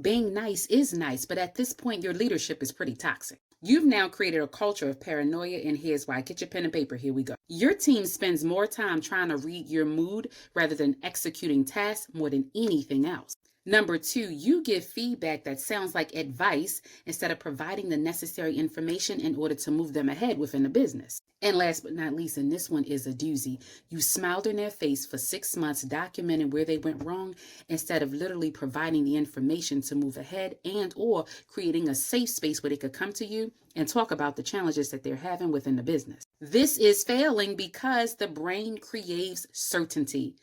Being nice is nice, but at this point, your leadership is pretty toxic. You've now created a culture of paranoia, and here's why. Get your pen and paper. Here we go. Your team spends more time trying to read your mood rather than executing tasks more than anything else. Number two, you give feedback that sounds like advice instead of providing the necessary information in order to move them ahead within the business. And last but not least, and this one is a doozy, you smiled in their face for 6 months documenting where they went wrong instead of literally providing the information to move ahead and or creating a safe space where they could come to you and talk about the challenges that they're having within the business. This is failing because the brain craves certainty.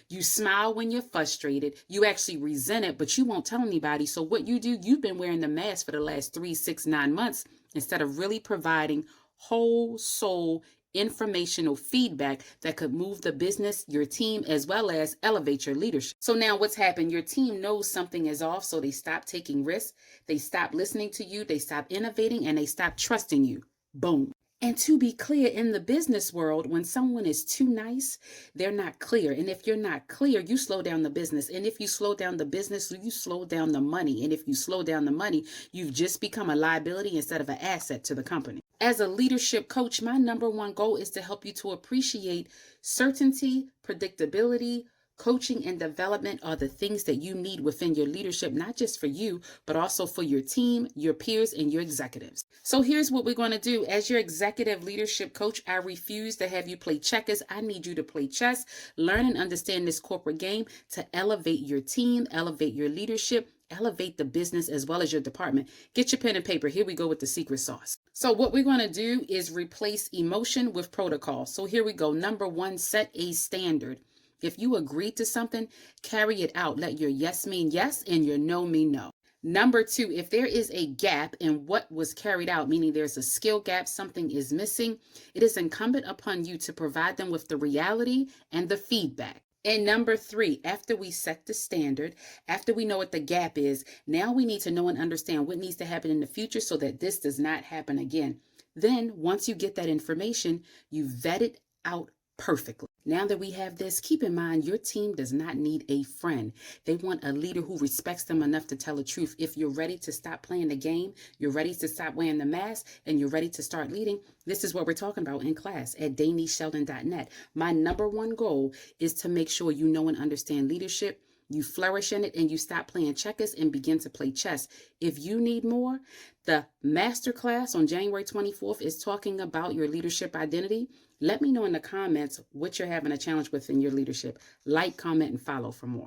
You smile when you're frustrated. You actually resent it, but you won't tell anybody. So what you do, you've been wearing the mask for the last 3, 6, 9 months instead of really providing whole soul informational feedback that could move the business, your team, as well as elevate your leadership. So now what's happened? Your team knows something is off, so they stop taking risks, they stop listening to you, they stop innovating, and they stop trusting you. Boom. And to be clear, in the business world, when someone is too nice, they're not clear. And if you're not clear, you slow down the business. And if you slow down the business, you slow down the money. And if you slow down the money, you've just become a liability instead of an asset to the company. As a leadership coach, my number one goal is to help you to appreciate certainty, predictability. Coaching and development are the things that you need within your leadership, not just for you, but also for your team, your peers, and your executives. So here's what we're going to do. As your executive leadership coach, I refuse to have you play checkers. I need you to play chess, learn and understand this corporate game to elevate your team, elevate your leadership, elevate the business as well as your department. Get your pen and paper. Here we go with the secret sauce. So what we're going to do is replace emotion with protocol. So here we go. Number one, set a standard. If you agreed to something, carry it out. Let your yes mean yes and your no mean no. Number two, if there is a gap in what was carried out, meaning there's a skill gap, something is missing, it is incumbent upon you to provide them with the reality and the feedback. And number three, after we set the standard, after we know what the gap is, now we need to know and understand what needs to happen in the future so that this does not happen again. Then once you get that information, you vet it out perfectly. Now that we have this, keep in mind your team does not need a friend. They want a leader who respects them enough to tell the truth. If you're ready to stop playing the game, you're ready to stop wearing the mask, and you're ready to start leading, this is what we're talking about in class at DanisSheldon.net. My number one goal is to make sure you know and understand leadership, you flourish in it, and you stop playing checkers and begin to play chess. If you need more, the masterclass on January 24th is talking about your leadership identity. Let me know in the comments what you're having a challenge with in your leadership. Like, comment, and follow for more.